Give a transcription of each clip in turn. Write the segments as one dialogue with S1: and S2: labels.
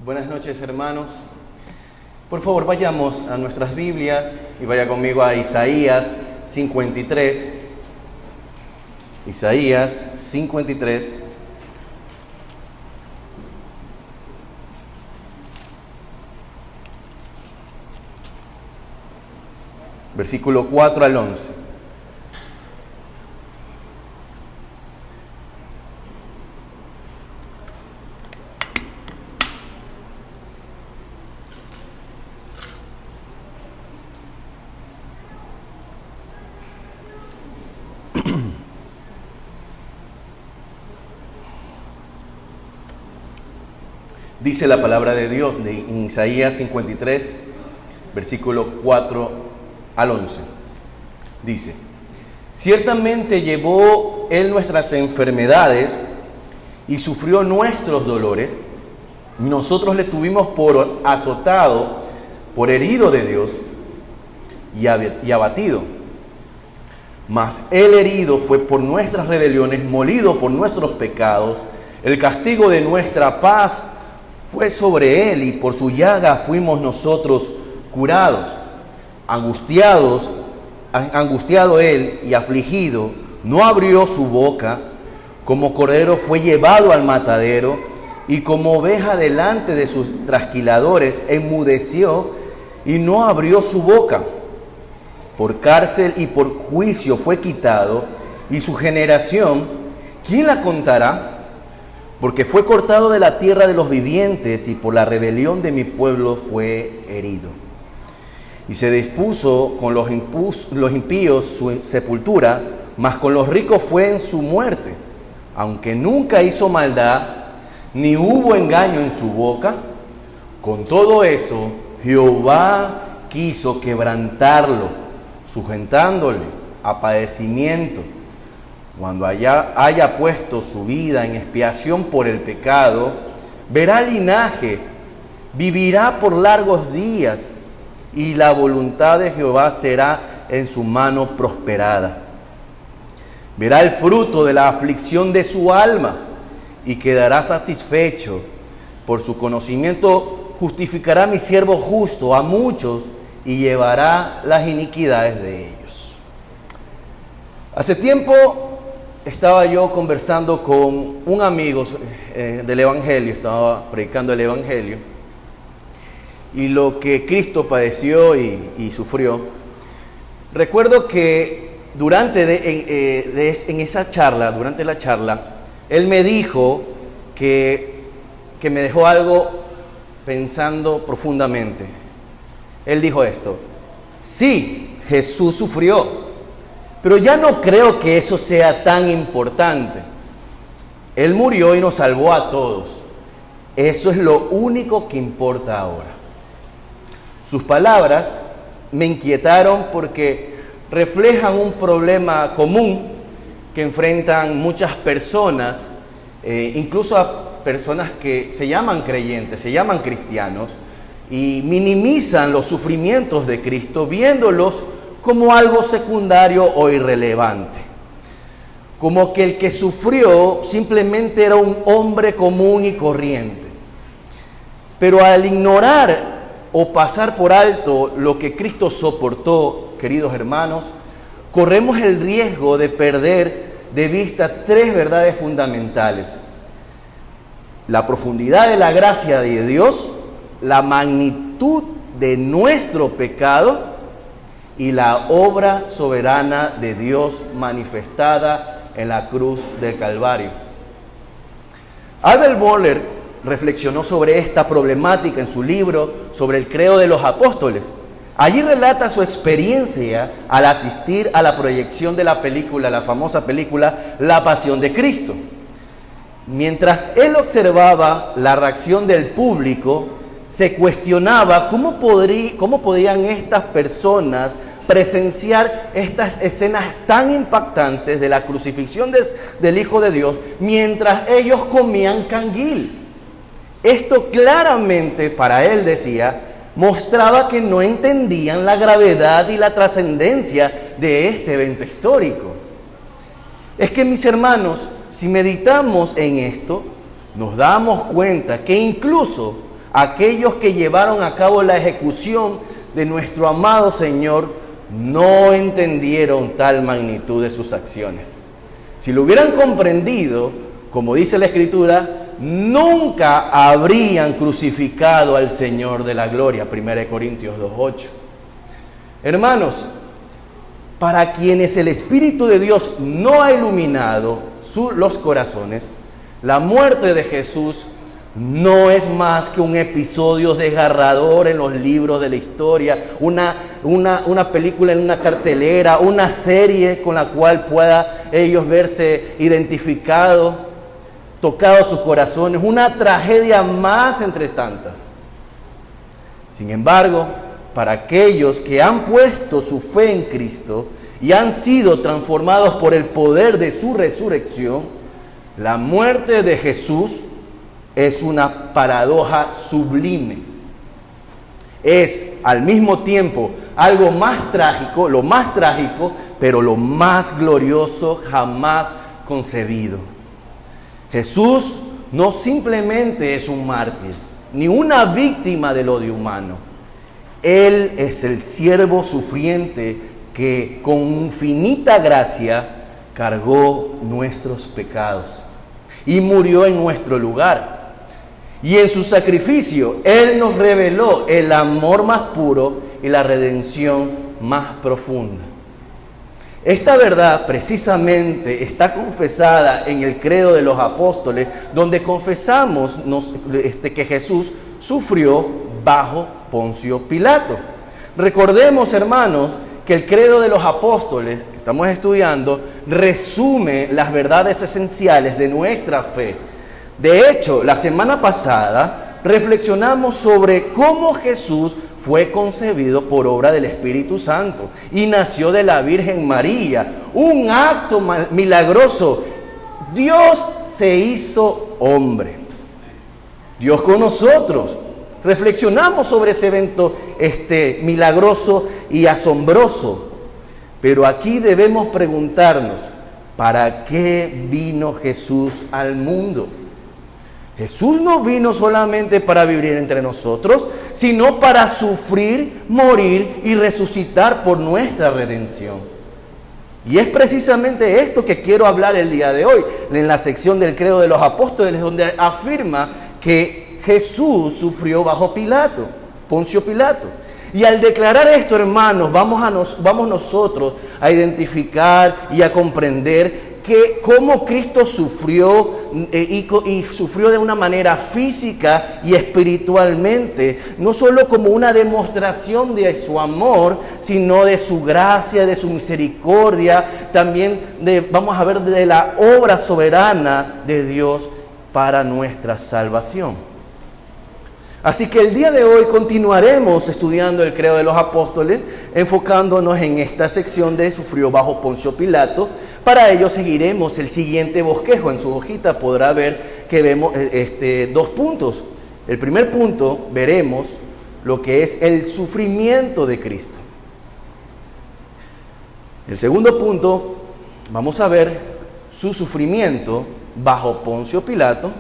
S1: Buenas noches, hermanos. Por favor, vayamos a nuestras Biblias y vaya conmigo a Isaías 53. Isaías 53. Versículo 4 al 11. Dice la palabra de Dios en Isaías 53, versículo 4 al 11. Dice: ciertamente llevó Él nuestras enfermedades y sufrió nuestros dolores. Nosotros le tuvimos por azotado, por herido de Dios y abatido. Mas Él herido fue por nuestras rebeliones, molido por nuestros pecados. El castigo de nuestra paz fue sobre Él, y por su llaga fuimos nosotros curados. Angustiado Él y afligido, no abrió su boca. Como cordero fue llevado al matadero, y como oveja delante de sus trasquiladores, enmudeció y no abrió su boca. Por cárcel y por juicio fue quitado, y su generación, ¿quién la contará? Porque fue cortado de la tierra de los vivientes, y por la rebelión de mi pueblo fue herido. Y se dispuso con los impíos su sepultura, mas con los ricos fue en su muerte. Aunque nunca hizo maldad, ni hubo engaño en su boca, con todo eso Jehová quiso quebrantarlo, sujetándole a padecimiento. Cuando haya puesto su vida en expiación por el pecado, verá linaje, vivirá por largos días, y la voluntad de Jehová será en su mano prosperada. Verá el fruto de la aflicción de su alma, y quedará satisfecho. Por su conocimiento justificará mi siervo justo a muchos, y llevará las iniquidades de ellos. Hace tiempo estaba yo conversando con un amigo del Evangelio, estaba predicando el Evangelio, y lo que Cristo padeció y sufrió. Recuerdo que durante la charla, él me dijo que me dejó algo pensando profundamente. Él dijo esto: sí, Jesús sufrió, pero ya no creo que eso sea tan importante. Él murió y nos salvó a todos. Eso es lo único que importa ahora. Sus palabras me inquietaron porque reflejan un problema común que enfrentan muchas personas, incluso a personas que se llaman creyentes, se llaman cristianos, y minimizan los sufrimientos de Cristo, viéndolos como algo secundario o irrelevante. Como que el que sufrió simplemente era un hombre común y corriente. Pero al ignorar o pasar por alto lo que Cristo soportó, queridos hermanos, corremos el riesgo de perder de vista tres verdades fundamentales: la profundidad de la gracia de Dios, la magnitud de nuestro pecado y la obra soberana de Dios manifestada en la cruz del Calvario. Albert Mohler reflexionó sobre esta problemática en su libro sobre el credo de los apóstoles. Allí relata su experiencia al asistir a la proyección de la famosa película La Pasión de Cristo. Mientras él observaba la reacción del público, se cuestionaba cómo podían estas personas presenciar estas escenas tan impactantes de la crucifixión del Hijo de Dios mientras ellos comían canguil. Esto claramente, para él decía, mostraba que no entendían la gravedad y la trascendencia de este evento histórico. Es que, mis hermanos, si meditamos en esto, nos damos cuenta que incluso aquellos que llevaron a cabo la ejecución de nuestro amado Señor, no entendieron tal magnitud de sus acciones. Si lo hubieran comprendido, como dice la Escritura, nunca habrían crucificado al Señor de la gloria. 1 Corintios 2:8. Hermanos, para quienes el Espíritu de Dios no ha iluminado los corazones, la muerte de Jesús no es más que un episodio desgarrador en los libros de la historia, una película en una cartelera, una serie con la cual pueda ellos verse identificados, tocados sus corazones, una tragedia más entre tantas. Sin embargo, para aquellos que han puesto su fe en Cristo y han sido transformados por el poder de su resurrección, la muerte de Jesús es una paradoja sublime. Es al mismo tiempo algo más trágico, lo más trágico, pero lo más glorioso jamás concebido. Jesús no simplemente es un mártir, ni una víctima del odio humano. Él es el siervo sufriente que con infinita gracia cargó nuestros pecados y murió en nuestro lugar. Y en su sacrificio, Él nos reveló el amor más puro y la redención más profunda. Esta verdad precisamente está confesada en el credo de los apóstoles, donde confesamos que Jesús sufrió bajo Poncio Pilato. Recordemos, hermanos, que el credo de los apóstoles que estamos estudiando resume las verdades esenciales de nuestra fe. De hecho, la semana pasada reflexionamos sobre cómo Jesús fue concebido por obra del Espíritu Santo y nació de la Virgen María. Un acto milagroso. Dios se hizo hombre. Dios con nosotros. Reflexionamos sobre ese evento milagroso y asombroso. Pero aquí debemos preguntarnos, ¿para qué vino Jesús al mundo? Jesús no vino solamente para vivir entre nosotros, sino para sufrir, morir y resucitar por nuestra redención. Y es precisamente esto que quiero hablar el día de hoy, en la sección del credo de los apóstoles, donde afirma que Jesús sufrió bajo Pilato, Poncio Pilato. Y al declarar esto, hermanos, vamos nosotros a identificar y a comprender que cómo Cristo sufrió y sufrió de una manera física y espiritualmente, no solo como una demostración de su amor, sino de su gracia, de su misericordia, también vamos a ver de la obra soberana de Dios para nuestra salvación. Así que el día de hoy continuaremos estudiando el credo de los apóstoles, enfocándonos en esta sección de sufrió bajo Poncio Pilato. Para ello seguiremos el siguiente bosquejo. En su hojita podrá ver que vemos 2 puntos. El primer punto, veremos lo que es el sufrimiento de Cristo. El segundo punto, vamos a ver su sufrimiento bajo Poncio Pilato.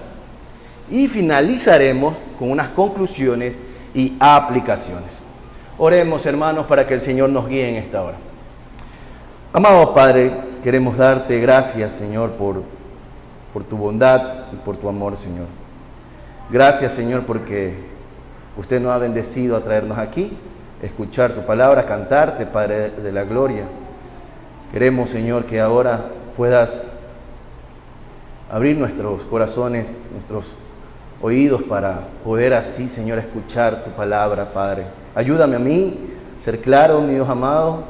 S1: Y finalizaremos con unas conclusiones y aplicaciones. Oremos, hermanos, para que el Señor nos guíe en esta hora. Amado Padre, queremos darte gracias, Señor, por tu bondad y por tu amor, Señor. Gracias, Señor, porque usted nos ha bendecido a traernos aquí, escuchar tu palabra, cantarte, Padre de la gloria. Queremos, Señor, que ahora puedas abrir nuestros corazones, nuestros oídos para poder así, Señor, escuchar tu palabra, Padre. Ayúdame a mí a ser claro, mi Dios amado.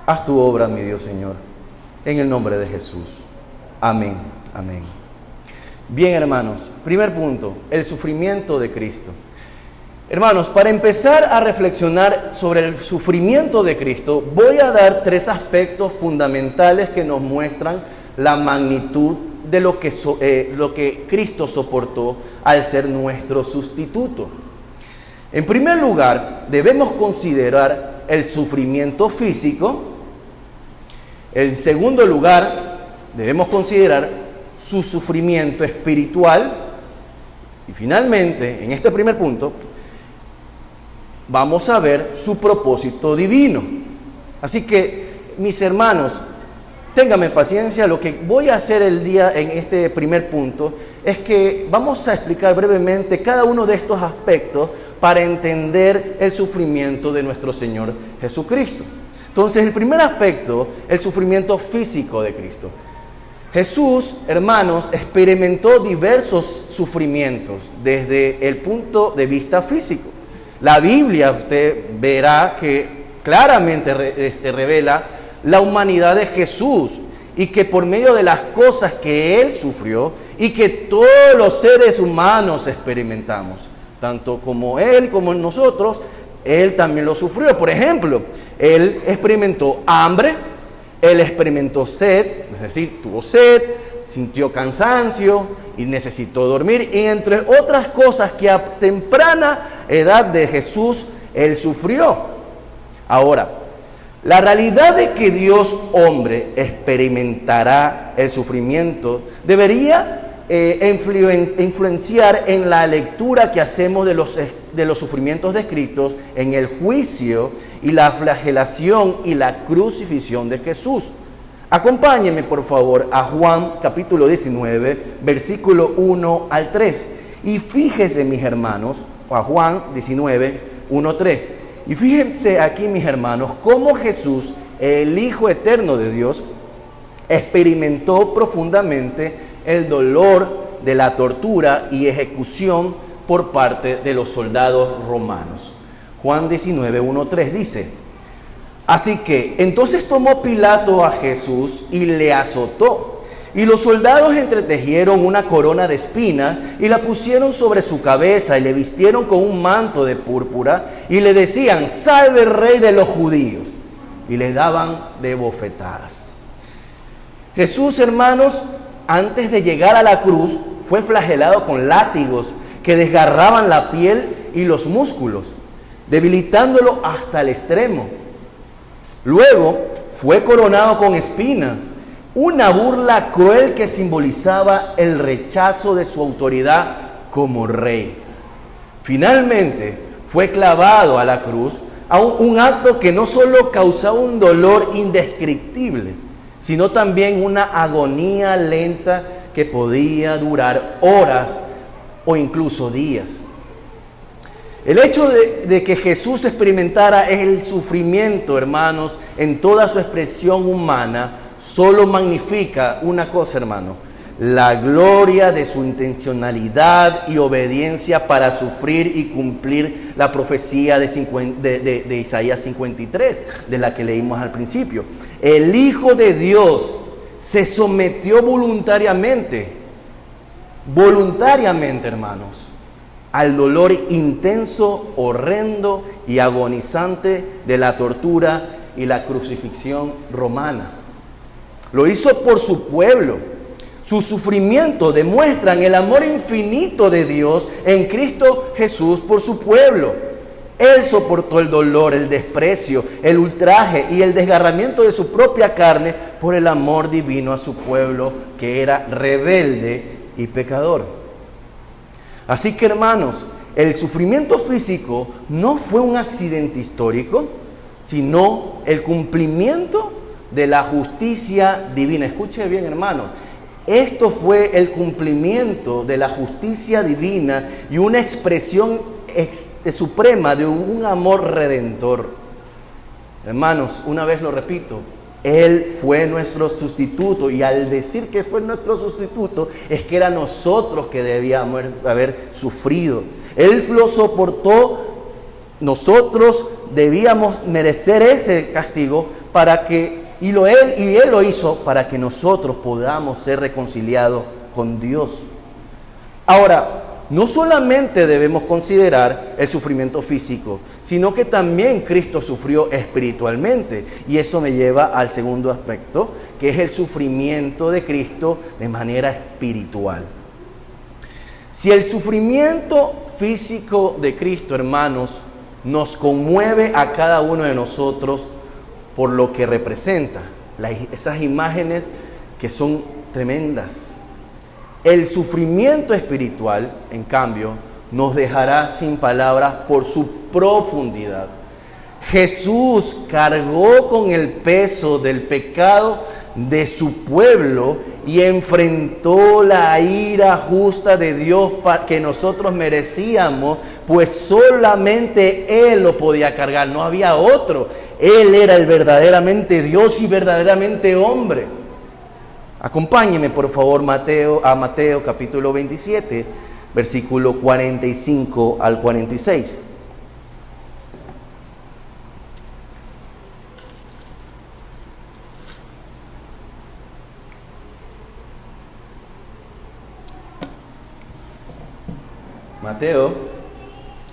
S1: Haz tu obra, mi Dios, Señor, en el nombre de Jesús. Amén, amén. Bien, hermanos, primer punto, el sufrimiento de Cristo. Hermanos, para empezar a reflexionar sobre el sufrimiento de Cristo, voy a dar 3 aspectos fundamentales que nos muestran la magnitud de lo que Cristo soportó al ser nuestro sustituto. En primer lugar, debemos considerar el sufrimiento físico. En segundo lugar, debemos considerar su sufrimiento espiritual. Y finalmente, en este primer punto, vamos a ver su propósito divino. Así que, mis hermanos, ténganme paciencia. Lo que voy a hacer en este primer punto es que vamos a explicar brevemente cada uno de estos aspectos para entender el sufrimiento de nuestro Señor Jesucristo. Entonces, el primer aspecto, el sufrimiento físico de Cristo. Jesús, hermanos, experimentó diversos sufrimientos desde el punto de vista físico. La Biblia, usted verá que claramente revela la humanidad de Jesús y que por medio de las cosas que Él sufrió y que todos los seres humanos experimentamos, tanto como Él como nosotros, Él también lo sufrió. Por ejemplo, Él experimentó hambre, Él experimentó sed, es decir, tuvo sed, sintió cansancio y necesitó dormir, y entre otras cosas que a temprana edad de Jesús Él sufrió. Ahora, la realidad de que Dios hombre experimentará el sufrimiento debería influenciar en la lectura que hacemos de los sufrimientos descritos en el juicio y la flagelación y la crucifixión de Jesús. Acompáñenme por favor a Juan capítulo 19, versículo 1 al 3. Y fíjense, mis hermanos, a Juan 19, 1, 3. Y fíjense aquí, mis hermanos, cómo Jesús, el Hijo eterno de Dios, experimentó profundamente el dolor de la tortura y ejecución por parte de los soldados romanos. Juan 19, 1, 3 dice: así que entonces tomó Pilato a Jesús y le azotó, y los soldados entretejieron una corona de espinas y la pusieron sobre su cabeza y le vistieron con un manto de púrpura y le decían: salve el rey de los judíos, y le daban de bofetadas. Jesús, hermanos, antes de llegar a la cruz, fue flagelado con látigos que desgarraban la piel y los músculos, debilitándolo hasta el extremo. Luego fue coronado con espinas, una burla cruel que simbolizaba el rechazo de su autoridad como rey. Finalmente fue clavado a la cruz, a un acto que no solo causaba un dolor indescriptible, sino también una agonía lenta que podía durar horas o incluso días. El hecho de que Jesús experimentara el sufrimiento, hermanos, en toda su expresión humana, solo magnifica una cosa, hermano: la gloria de su intencionalidad y obediencia para sufrir y cumplir la profecía de Isaías 53, de la que leímos al principio. El Hijo de Dios se sometió voluntariamente, hermanos, al dolor intenso, horrendo y agonizante de la tortura y la crucifixión romana. Lo hizo por su pueblo. Sus sufrimientos demuestran el amor infinito de Dios en Cristo Jesús por su pueblo. Él soportó el dolor, el desprecio, el ultraje y el desgarramiento de su propia carne por el amor divino a su pueblo, que era rebelde y pecador. Así que, hermanos, el sufrimiento físico no fue un accidente histórico, sino el cumplimiento de la justicia divina. Escuche bien, hermano. Esto fue el cumplimiento de la justicia divina y una expresión suprema de un amor redentor. Hermanos, una vez lo repito, Él fue nuestro sustituto, y al decir que fue nuestro sustituto, es que era nosotros que debíamos haber sufrido. Él lo soportó, nosotros debíamos merecer ese castigo Él lo hizo para que nosotros podamos ser reconciliados con Dios. Ahora, no solamente debemos considerar el sufrimiento físico, sino que también Cristo sufrió espiritualmente. Y eso me lleva al segundo aspecto, que es el sufrimiento de Cristo de manera espiritual. Si el sufrimiento físico de Cristo, hermanos, nos conmueve a cada uno de nosotros por lo que representa, esas imágenes que son tremendas, El sufrimiento espiritual, en cambio, nos dejará sin palabras por su profundidad. Jesús cargó con el peso del pecado de su pueblo y enfrentó la ira justa de Dios que nosotros merecíamos, pues solamente Él lo podía cargar, no había otro. Él era el verdaderamente Dios y verdaderamente hombre. Acompáñeme por favor a Mateo capítulo 27, versículo 45 al 46. Mateo,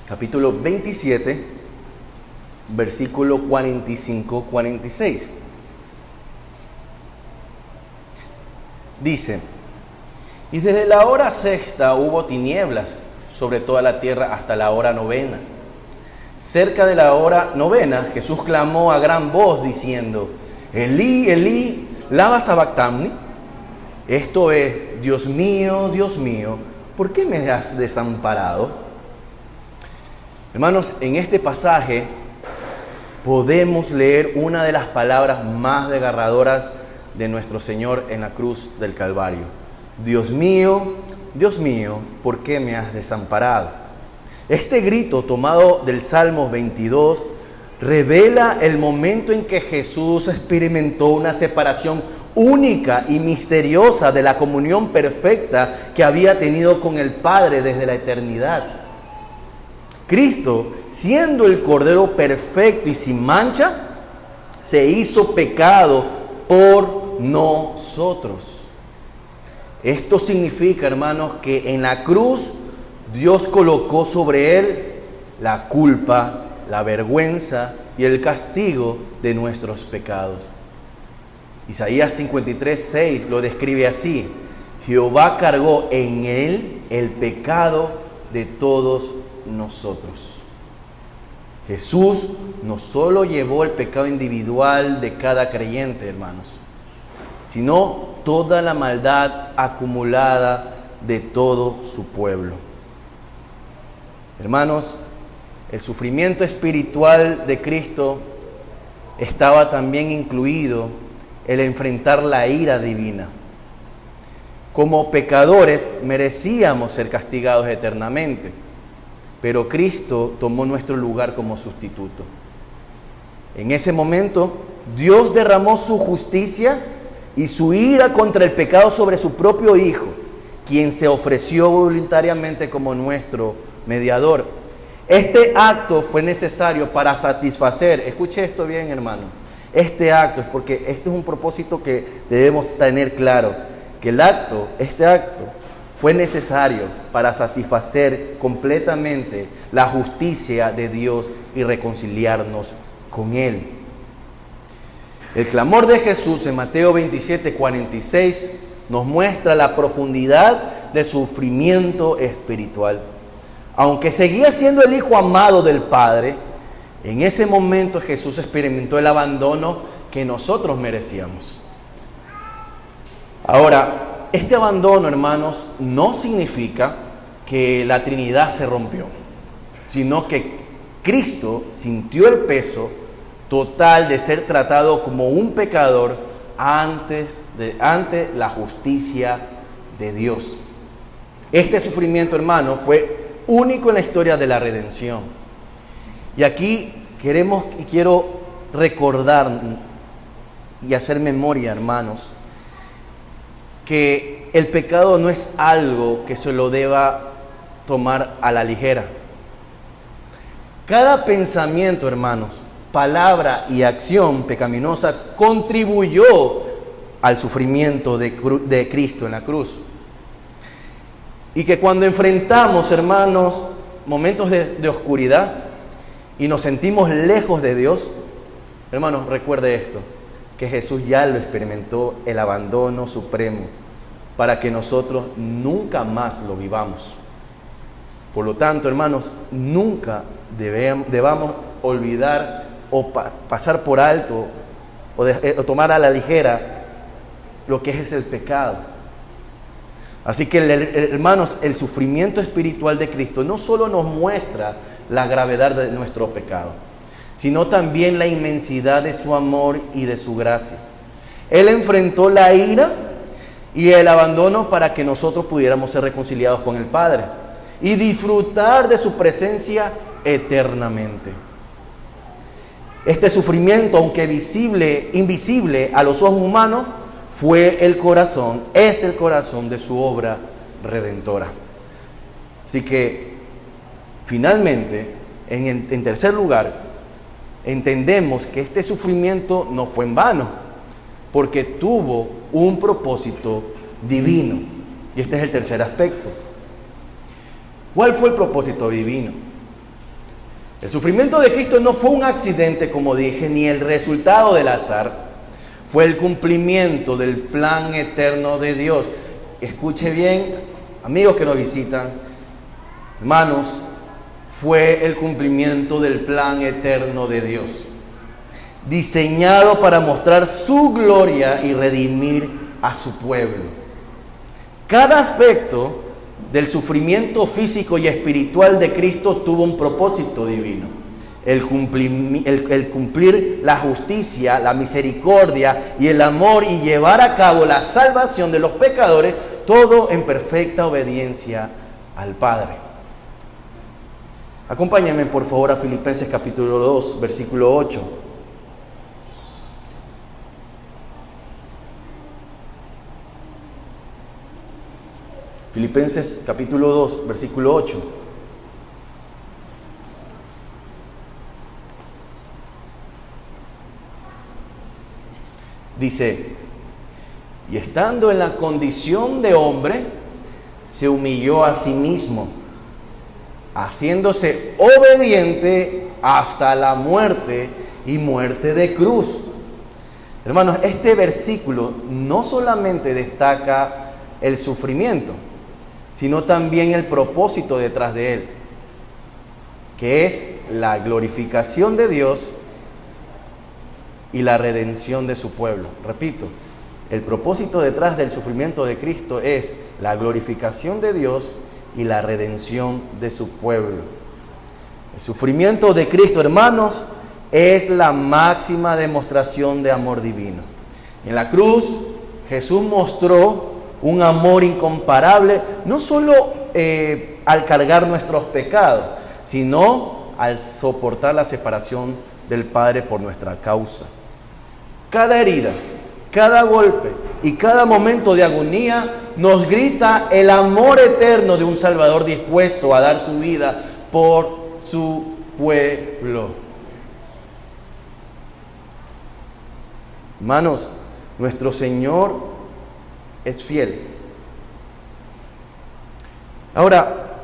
S1: capítulo 27, versículo 45-46. Dice: y desde la hora sexta hubo tinieblas sobre toda la tierra hasta la hora novena. Cerca de la hora novena, Jesús clamó a gran voz diciendo: Elí, Elí, lama sabactani. Esto es: Dios mío, ¿por qué me has desamparado? Hermanos, en este pasaje podemos leer una de las palabras más desgarradoras de nuestro Señor en la cruz del Calvario. Dios mío, ¿por qué me has desamparado? Este grito tomado del Salmo 22 revela el momento en que Jesús experimentó una separación única y misteriosa de la comunión perfecta que había tenido con el Padre desde la eternidad. Cristo, siendo el Cordero perfecto y sin mancha, se hizo pecado por nosotros. Esto significa, hermanos, que en la cruz Dios colocó sobre Él la culpa, la vergüenza y el castigo de nuestros pecados. Isaías 53:6 lo describe así: Jehová cargó en Él el pecado de todos nosotros. Jesús no solo llevó el pecado individual de cada creyente, hermanos, sino toda la maldad acumulada de todo su pueblo. Hermanos, el sufrimiento espiritual de Cristo estaba también incluido el enfrentar la ira divina. Como pecadores merecíamos ser castigados eternamente, pero Cristo tomó nuestro lugar como sustituto. En ese momento, Dios derramó su justicia y su ira contra el pecado sobre su propio Hijo, quien se ofreció voluntariamente como nuestro mediador. Este acto fue necesario para satisfacer, escuche esto bien, hermano, este acto es porque este es un propósito que debemos tener claro, que este acto fue necesario para satisfacer completamente la justicia de Dios y reconciliarnos con Él. El clamor de Jesús en Mateo 27:46 nos muestra la profundidad del sufrimiento espiritual. Aunque seguía siendo el Hijo amado del Padre, en ese momento Jesús experimentó el abandono que nosotros merecíamos. Ahora, este abandono, hermanos, no significa que la Trinidad se rompió, sino que Cristo sintió el peso total de ser tratado como un pecador ante la justicia de Dios. Este sufrimiento, hermano, fue único en la historia de la redención. Y aquí quiero recordar y hacer memoria, hermanos, que el pecado no es algo que se lo deba tomar a la ligera. Cada pensamiento, hermanos, palabra y acción pecaminosa contribuyó al sufrimiento de Cristo en la cruz. Y que cuando enfrentamos, hermanos, momentos de oscuridad y nos sentimos lejos de Dios, hermanos, recuerde esto, que Jesús ya lo experimentó, el abandono supremo, para que nosotros nunca más lo vivamos. Por lo tanto, hermanos, nunca debamos olvidar o pasar por alto o tomar a la ligera lo que es el pecado. Así que, hermanos, el sufrimiento espiritual de Cristo no solo nos muestra la gravedad de nuestro pecado, sino también la inmensidad de su amor y de su gracia. Él enfrentó la ira y el abandono para que nosotros pudiéramos ser reconciliados con el Padre y disfrutar de su presencia eternamente. Este sufrimiento, aunque invisible a los ojos humanos, es el corazón de su obra redentora. Así que, finalmente, en tercer lugar, entendemos que este sufrimiento no fue en vano, porque tuvo un propósito divino. Y este es el tercer aspecto. ¿Cuál fue el propósito divino? El sufrimiento de Cristo no fue un accidente, como dije, ni el resultado del azar. Fue el cumplimiento del plan eterno de Dios. Escuche bien, amigos que nos visitan, hermanos, fue el cumplimiento del plan eterno de Dios, diseñado para mostrar su gloria y redimir a su pueblo. Cada aspecto del sufrimiento físico y espiritual de Cristo tuvo un propósito divino. El cumplir la justicia, la misericordia y el amor y llevar a cabo la salvación de los pecadores, todo en perfecta obediencia al Padre. Acompáñenme por favor a Filipenses capítulo 2, versículo 8. Filipenses capítulo 2, versículo 8. Dice, y estando en la condición de hombre, se humilló a sí mismo, haciéndose obediente hasta la muerte y muerte de cruz. Hermanos, este versículo no solamente destaca el sufrimiento, sino también el propósito detrás de él, que es la glorificación de Dios y la redención de su pueblo. Repito, el propósito detrás del sufrimiento de Cristo es la glorificación de Dios y la redención de su pueblo. El sufrimiento de Cristo, hermanos, es la máxima demostración de amor divino. En la cruz, Jesús mostró un amor incomparable, no solo al cargar nuestros pecados, sino al soportar la separación del Padre por nuestra causa. Cada herida, cada golpe y cada momento de agonía nos grita el amor eterno de un Salvador dispuesto a dar su vida por su pueblo. Hermanos, nuestro Señor es fiel. Ahora,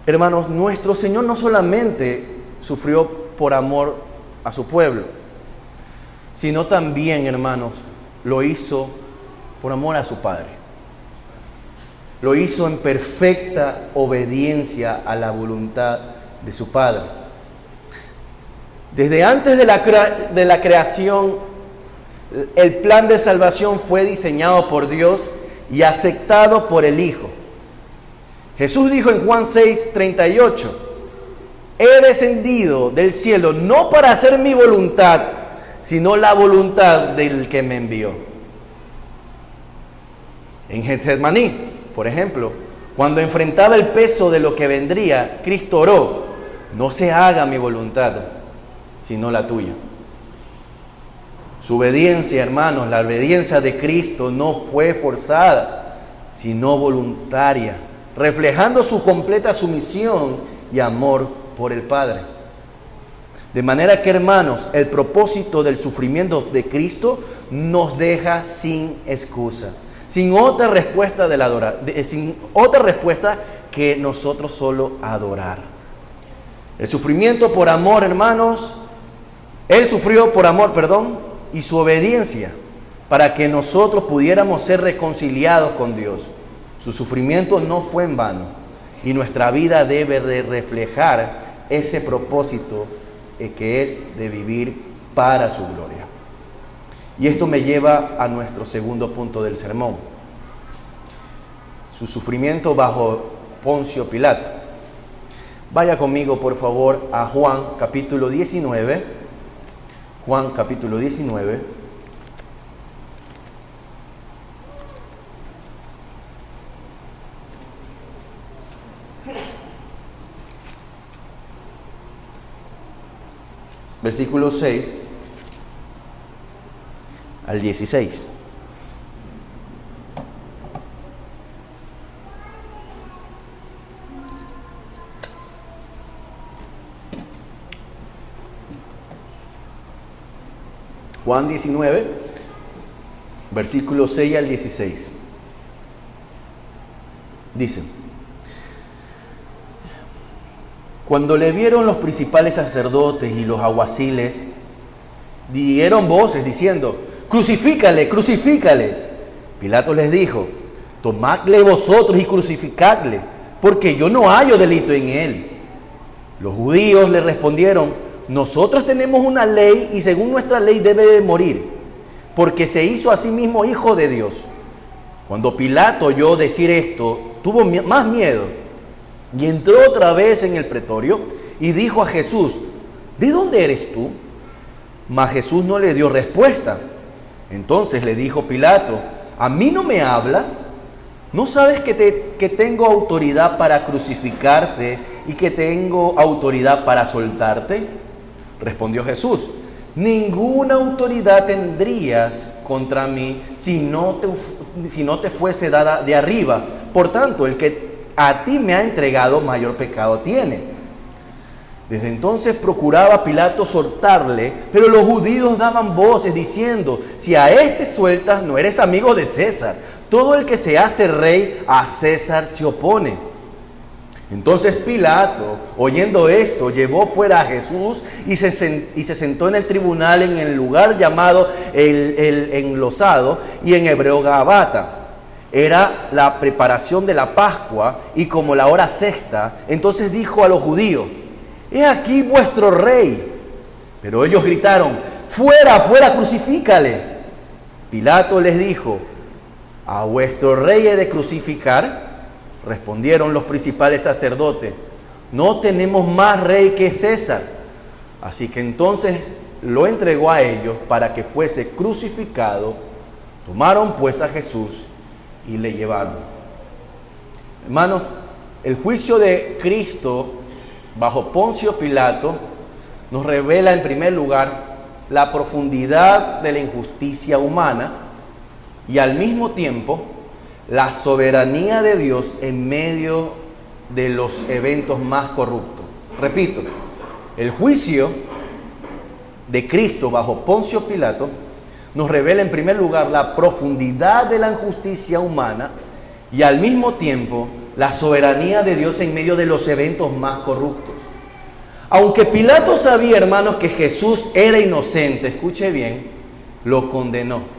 S1: hermanos, nuestro Señor no solamente sufrió por amor a su pueblo, sino también, hermanos, lo hizo por amor a su Padre. Lo hizo en perfecta obediencia a la voluntad de su Padre. Desde antes de la creación, el plan de salvación fue diseñado por Dios y aceptado por el Hijo. Jesús dijo en Juan 6:38, he descendido del cielo no para hacer mi voluntad, sino la voluntad del que me envió. En Getsemaní, por ejemplo, cuando enfrentaba el peso de lo que vendría, Cristo oró, no se haga mi voluntad, sino la tuya. Su obediencia, hermanos, la obediencia de Cristo no fue forzada, sino voluntaria, reflejando su completa sumisión y amor por el Padre. De manera que, hermanos, el propósito del sufrimiento de Cristo nos deja sin excusa, sin otra respuesta que nosotros solo adorar. El sufrimiento por amor, hermanos, Él sufrió por amor, y su obediencia para que nosotros pudiéramos ser reconciliados con Dios. Su sufrimiento no fue en vano y nuestra vida debe de reflejar ese propósito que es de vivir para su gloria. Y esto me lleva a nuestro segundo punto del sermón. su sufrimiento bajo Poncio Pilato. Vaya conmigo, por favor, a Juan capítulo 19. Juan capítulo 19. Versículo 6 al 16. Juan 19, versículo 6 al 16. Dice: cuando le vieron los principales sacerdotes y los alguaciles, dieron voces diciendo: crucifícale, crucifícale. Pilato les dijo: tomadle vosotros y crucificadle, porque yo no hallo delito en él. Los judíos le respondieron: nosotros tenemos una ley y según nuestra ley debe de morir, porque se hizo a sí mismo hijo de Dios. Cuando Pilato oyó decir esto, tuvo más miedo y entró otra vez en el pretorio y dijo a Jesús: ¿de dónde eres tú? Mas Jesús no le dio respuesta. Entonces le dijo Pilato: ¿a mí no me hablas? ¿No sabes que tengo autoridad para crucificarte y que tengo autoridad para soltarte? Respondió Jesús: ninguna autoridad tendrías contra mí si no te fuese dada de arriba. Por tanto, el que a ti me ha entregado, mayor pecado tiene. Desde entonces procuraba Pilato soltarle, pero los judíos daban voces diciendo: si a este sueltas, no eres amigo de César. Todo el que se hace rey, a César se opone. Entonces Pilato, oyendo esto, llevó fuera a Jesús y se sentó en el tribunal en el lugar llamado el enlosado, y en hebreo Gabata. Era la preparación de la Pascua y como la hora sexta. Entonces dijo a los judíos: he aquí vuestro rey. Pero ellos gritaron: fuera, fuera, crucifícale. Pilato les dijo: ¿a vuestro rey he de crucificar? Respondieron los principales sacerdotes: no tenemos más rey que César. Así que entonces lo entregó a ellos para que fuese crucificado. Tomaron pues a Jesús y le llevaron. Hermanos, el juicio de Cristo bajo Poncio Pilato nos revela en primer lugar la profundidad de la injusticia humana y al mismo tiempo la soberanía de Dios en medio de los eventos más corruptos. Repito, el juicio de Cristo bajo Poncio Pilato nos revela en primer lugar la profundidad de la injusticia humana y al mismo tiempo la soberanía de Dios en medio de los eventos más corruptos. Aunque Pilato sabía, hermanos, que Jesús era inocente, escuche bien, lo condenó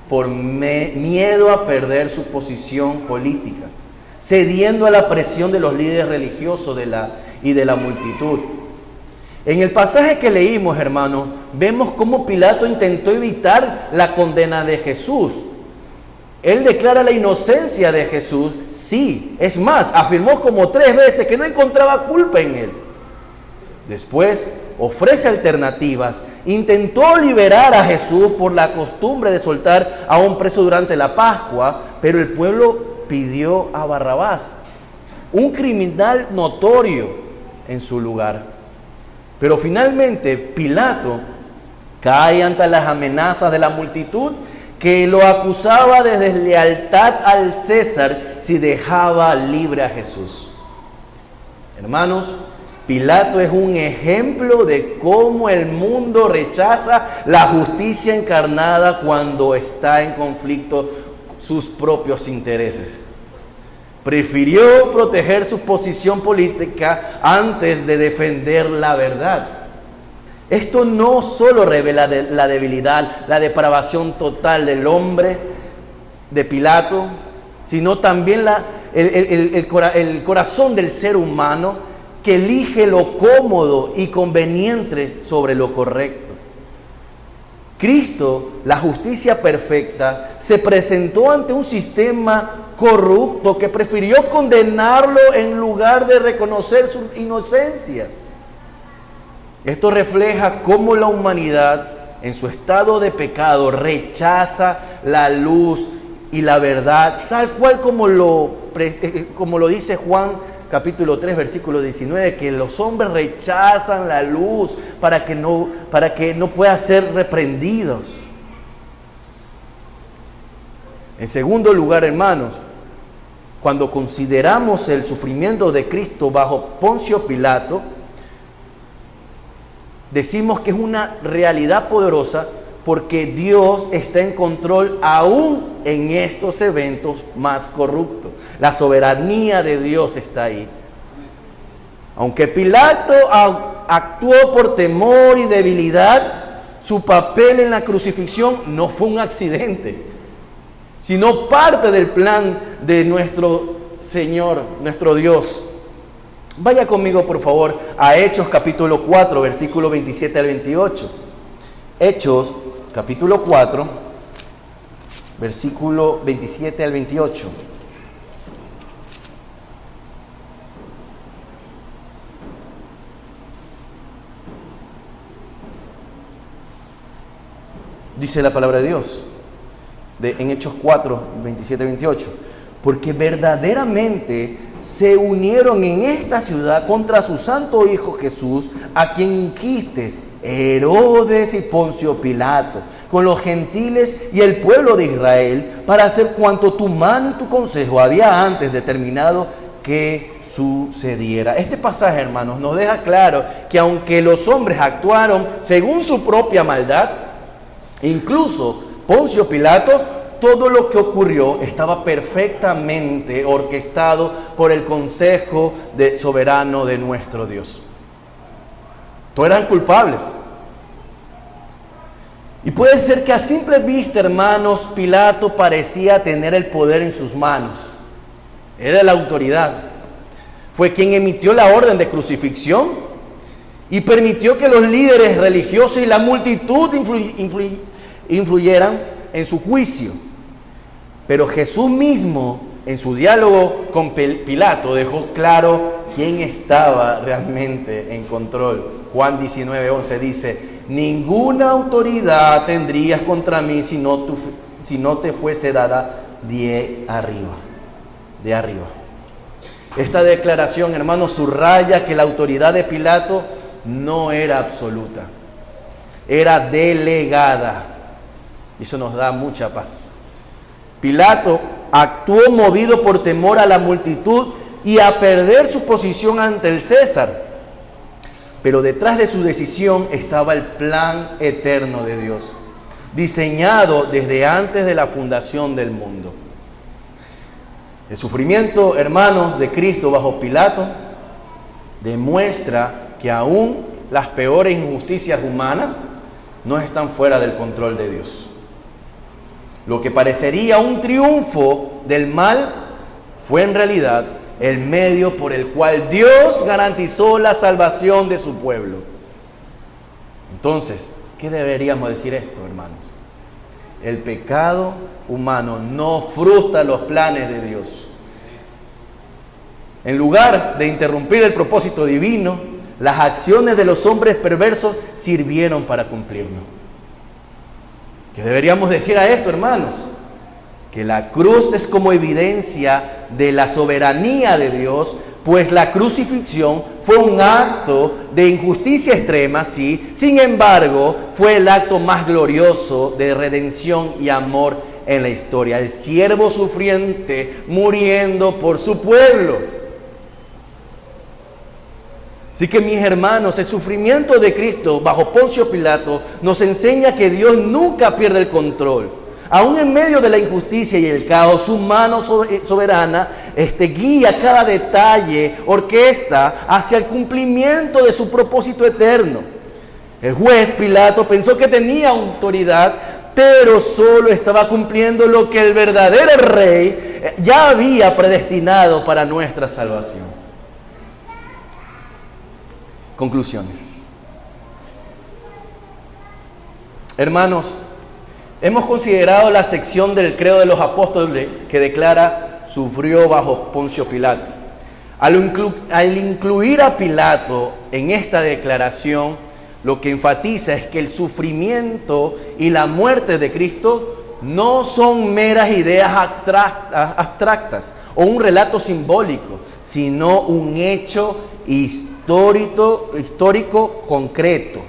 S1: por miedo a perder su posición política, cediendo a la presión de los líderes religiosos y de la multitud. En el pasaje que leímos, hermanos, vemos cómo Pilato intentó evitar la condena de Jesús. Él declara la inocencia de Jesús, sí, es más, afirmó como 3 veces que no encontraba culpa en él. Después ofrece alternativas. Intentó liberar a Jesús por la costumbre de soltar a un preso durante la Pascua, pero el pueblo pidió a Barrabás, un criminal notorio, en su lugar. Pero finalmente Pilato cae ante las amenazas de la multitud que lo acusaba de deslealtad al César si dejaba libre a Jesús. Hermanos, Pilato es un ejemplo de cómo el mundo rechaza la justicia encarnada cuando está en conflicto sus propios intereses. Prefirió proteger su posición política antes de defender la verdad. Esto no solo revela la debilidad, la depravación total del hombre, de Pilato, sino también el corazón del ser humano que elige lo cómodo y conveniente sobre lo correcto. Cristo, la justicia perfecta, se presentó ante un sistema corrupto que prefirió condenarlo en lugar de reconocer su inocencia. Esto refleja cómo la humanidad, en su estado de pecado, rechaza la luz y la verdad, tal cual como lo dice Juan capítulo 3, versículo 19, que los hombres rechazan la luz para que no puedan ser reprendidos. En segundo lugar, hermanos, cuando consideramos el sufrimiento de Cristo bajo Poncio Pilato, decimos que es una realidad poderosa porque Dios está en control aún en estos eventos más corruptos. La soberanía de Dios está ahí. Aunque Pilato actuó por temor y debilidad, su papel en la crucifixión no fue un accidente, sino parte del plan de nuestro Señor, nuestro Dios. Vaya conmigo, por favor, a Hechos capítulo 4, versículo 27 al 28. Hechos capítulo 4, versículo 27 al 28. Dice la palabra de Dios, en Hechos 4, 27 al 28. Porque verdaderamente se unieron en esta ciudad contra su santo Hijo Jesús, a quien ungiste, Herodes y Poncio Pilato, con los gentiles y el pueblo de Israel, para hacer cuanto tu mano y tu consejo había antes determinado que sucediera. Este pasaje, hermanos, nos deja claro que aunque los hombres actuaron según su propia maldad, incluso Poncio Pilato, todo lo que ocurrió estaba perfectamente orquestado por el consejo soberano de nuestro Dios. Todos eran culpables. Y puede ser que a simple vista, hermanos, Pilato parecía tener el poder en sus manos. Era la autoridad. Fue quien emitió la orden de crucifixión y permitió que los líderes religiosos y la multitud influyeran en su juicio. Pero Jesús mismo, en su diálogo con Pilato, dejó claro quién estaba realmente en control. Juan 19:11 dice: ninguna autoridad tendrías contra mí si no te fuese dada de arriba. Esta declaración, hermanos, subraya que la autoridad de Pilato no era absoluta, era delegada. Y eso nos da mucha paz. Pilato actuó movido por temor a la multitud y a perder su posición ante el César. Pero detrás de su decisión estaba el plan eterno de Dios, diseñado desde antes de la fundación del mundo. El sufrimiento, hermanos, de Cristo bajo Pilato demuestra que aún las peores injusticias humanas no están fuera del control de Dios. Lo que parecería un triunfo del mal fue en realidad el medio por el cual Dios garantizó la salvación de su pueblo. Entonces, ¿qué deberíamos decir esto, hermanos? El pecado humano no frustra los planes de Dios. En lugar de interrumpir el propósito divino, las acciones de los hombres perversos sirvieron para cumplirlo. ¿Qué deberíamos decir a esto, hermanos? Que la cruz es como evidencia de la soberanía de Dios, pues la crucifixión fue un acto de injusticia extrema, sí. Sin embargo, fue el acto más glorioso de redención y amor en la historia. El siervo sufriente muriendo por su pueblo. Así que, mis hermanos, el sufrimiento de Cristo bajo Poncio Pilato nos enseña que Dios nunca pierde el control. Aún en medio de la injusticia y el caos, su mano soberana guía cada detalle, orquesta hacia el cumplimiento de su propósito eterno. El juez Pilato pensó que tenía autoridad, pero solo estaba cumpliendo lo que el verdadero rey ya había predestinado para nuestra salvación. Conclusiones. Hermanos, hemos considerado la sección del Credo de los Apóstoles que declara: sufrió bajo Poncio Pilato. Al incluir a Pilato en esta declaración, lo que enfatiza es que el sufrimiento y la muerte de Cristo no son meras ideas abstractas o un relato simbólico, sino un hecho histórico concreto.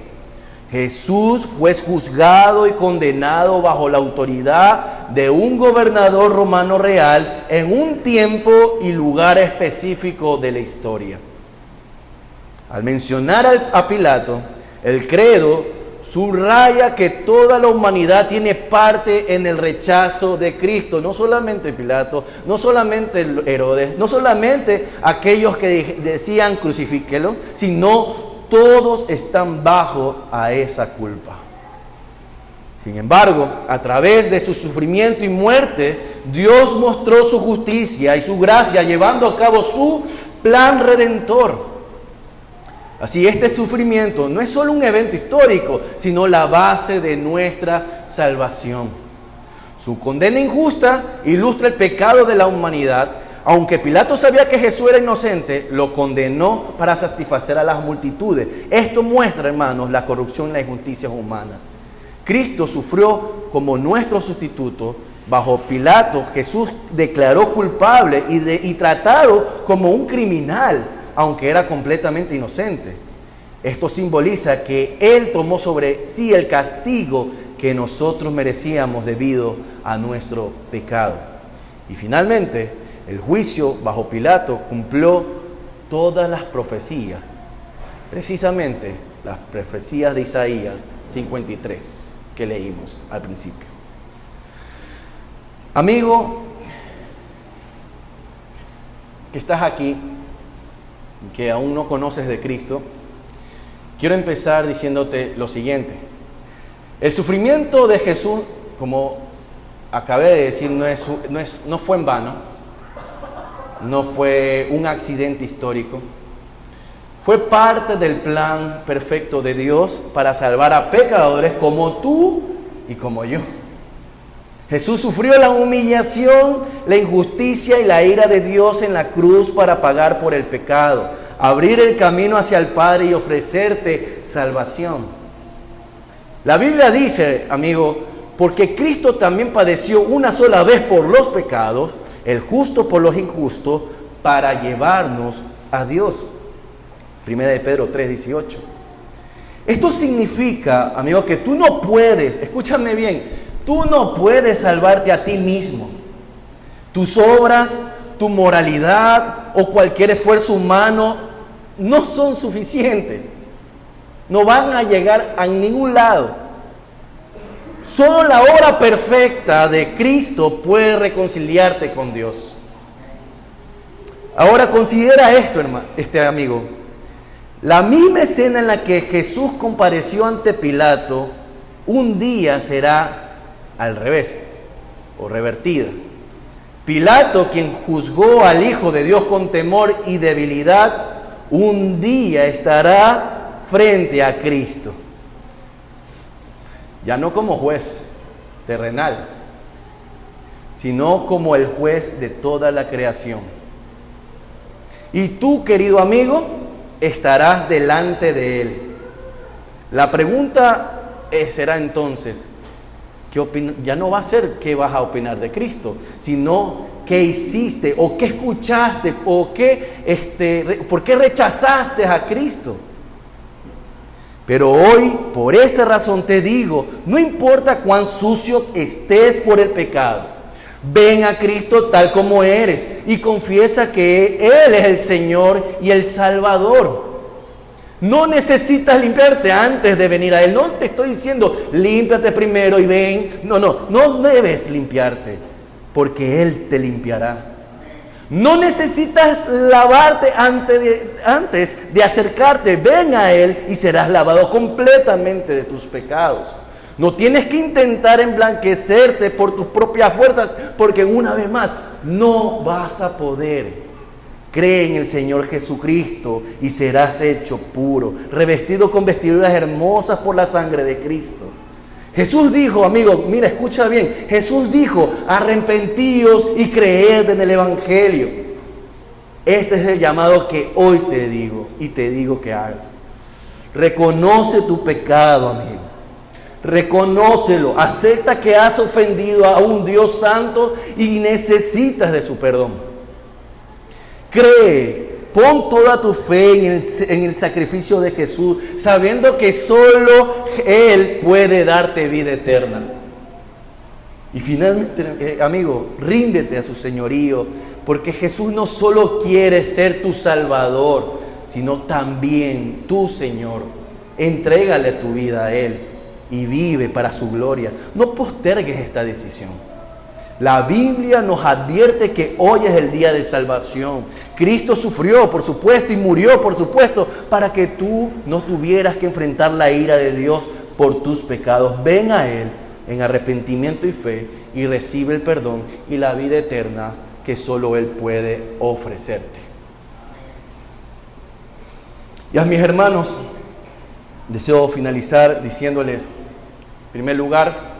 S1: Jesús fue juzgado y condenado bajo la autoridad de un gobernador romano real en un tiempo y lugar específico de la historia. Al mencionar a Pilato, el credo subraya que toda la humanidad tiene parte en el rechazo de Cristo. No solamente Pilato, no solamente Herodes, no solamente aquellos que decían crucifíquelo, sino todos están bajo a esa culpa. Sin embargo, a través de su sufrimiento y muerte, Dios mostró su justicia y su gracia, llevando a cabo su plan redentor. Así, este sufrimiento no es solo un evento histórico, sino la base de nuestra salvación. Su condena injusta ilustra el pecado de la humanidad. Aunque Pilato sabía que Jesús era inocente, lo condenó para satisfacer a las multitudes. Esto muestra, hermanos, la corrupción y las injusticias humanas. Cristo sufrió como nuestro sustituto. Bajo Pilato, Jesús declaró culpable y tratado como un criminal, aunque era completamente inocente. Esto simboliza que Él tomó sobre sí el castigo que nosotros merecíamos debido a nuestro pecado. Y finalmente, el juicio bajo Pilato cumplió todas las profecías, precisamente las profecías de Isaías 53 que leímos al principio. Amigo, que estás aquí, que aún no conoces de Cristo, quiero empezar diciéndote lo siguiente. El sufrimiento de Jesús, como acabé de decir, no fue en vano. No fue un accidente histórico. Fue parte del plan perfecto de Dios para salvar a pecadores como tú y como yo. Jesús sufrió la humillación, la injusticia y la ira de Dios en la cruz para pagar por el pecado, abrir el camino hacia el Padre y ofrecerte salvación. La Biblia dice, amigo, porque Cristo también padeció una sola vez por los pecados, el justo por los injustos, para llevarnos a Dios. 1 Pedro 3:18. Esto significa, amigo, que tú no puedes, escúchame bien, tú no puedes salvarte a ti mismo. Tus obras, tu moralidad o cualquier esfuerzo humano no son suficientes. No van a llegar a ningún lado. Solo la obra perfecta de Cristo puede reconciliarte con Dios. Ahora considera esto, hermano, amigo. La misma escena en la que Jesús compareció ante Pilato, un día será al revés o revertida. Pilato, quien juzgó al Hijo de Dios con temor y debilidad, un día estará frente a Cristo. Ya no como juez terrenal, sino como el juez de toda la creación. Y tú, querido amigo, estarás delante de Él. La pregunta será entonces, ya no va a ser qué vas a opinar de Cristo, sino qué hiciste o qué escuchaste o por qué rechazaste a Cristo. Pero hoy, por esa razón te digo, no importa cuán sucio estés por el pecado, ven a Cristo tal como eres y confiesa que Él es el Señor y el Salvador. No necesitas limpiarte antes de venir a Él. No te estoy diciendo, límpiate primero y ven. No debes limpiarte, porque Él te limpiará. No necesitas lavarte antes de acercarte. Ven a Él y serás lavado completamente de tus pecados. No tienes que intentar emblanquecerte por tus propias fuerzas, porque una vez más, no vas a poder. Cree en el Señor Jesucristo y serás hecho puro, revestido con vestiduras hermosas por la sangre de Cristo. Jesús dijo, amigo, mira, escucha bien. Jesús dijo, arrepentíos y creed en el Evangelio. Este es el llamado que hoy te digo y te digo que hagas. Reconoce tu pecado, amigo. Reconócelo. Acepta que has ofendido a un Dios santo y necesitas de su perdón. Cree. Pon toda tu fe en el sacrificio de Jesús, sabiendo que solo Él puede darte vida eterna. Y finalmente, amigo, ríndete a su señorío, porque Jesús no solo quiere ser tu Salvador, sino también tu Señor. Entrégale tu vida a Él y vive para su gloria. No postergues esta decisión. La Biblia nos advierte que hoy es el día de salvación. Cristo sufrió, por supuesto, y murió, por supuesto, para que tú no tuvieras que enfrentar la ira de Dios por tus pecados. Ven a Él en arrepentimiento y fe y recibe el perdón y la vida eterna que solo Él puede ofrecerte. Y a mis hermanos, deseo finalizar diciéndoles, en primer lugar,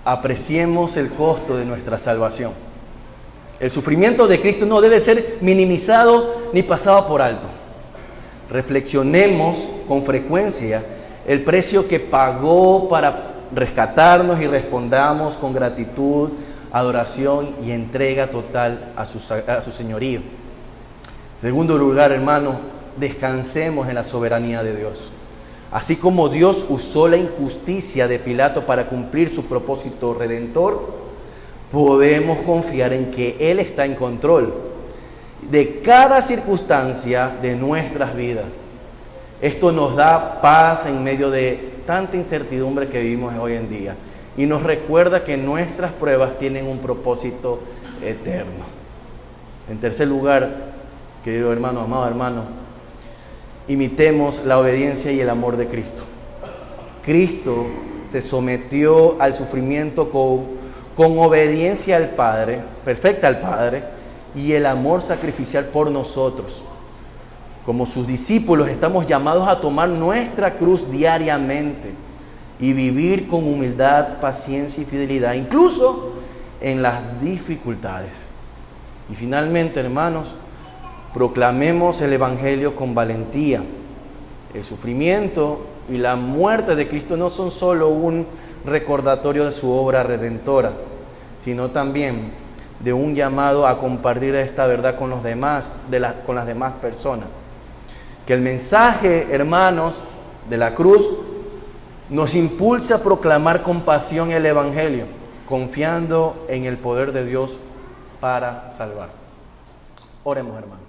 S1: apreciemos el costo de nuestra salvación. El sufrimiento de Cristo no debe ser minimizado ni pasado por alto. Reflexionemos con frecuencia el precio que pagó para rescatarnos y respondamos con gratitud, adoración y entrega total a su señorío. En segundo lugar, hermano, descansemos en la soberanía de Dios. Así como Dios usó la injusticia de Pilato para cumplir su propósito redentor, podemos confiar en que Él está en control de cada circunstancia de nuestras vidas. Esto nos da paz en medio de tanta incertidumbre que vivimos hoy en día y nos recuerda que nuestras pruebas tienen un propósito eterno. En tercer lugar, querido hermano, amado hermano, imitemos la obediencia y el amor de Cristo. Cristo se sometió al sufrimiento con obediencia al Padre, perfecta al Padre, y el amor sacrificial por nosotros. Como sus discípulos estamos llamados a tomar nuestra cruz diariamente y vivir con humildad, paciencia y fidelidad, incluso en las dificultades. Y finalmente, hermanos, proclamemos el Evangelio con valentía. El sufrimiento y la muerte de Cristo no son solo un recordatorio de su obra redentora, sino también de un llamado a compartir esta verdad con los demás, con las demás personas. Que el mensaje, hermanos, de la cruz nos impulsa a proclamar con pasión el Evangelio, confiando en el poder de Dios para salvar. Oremos, hermanos.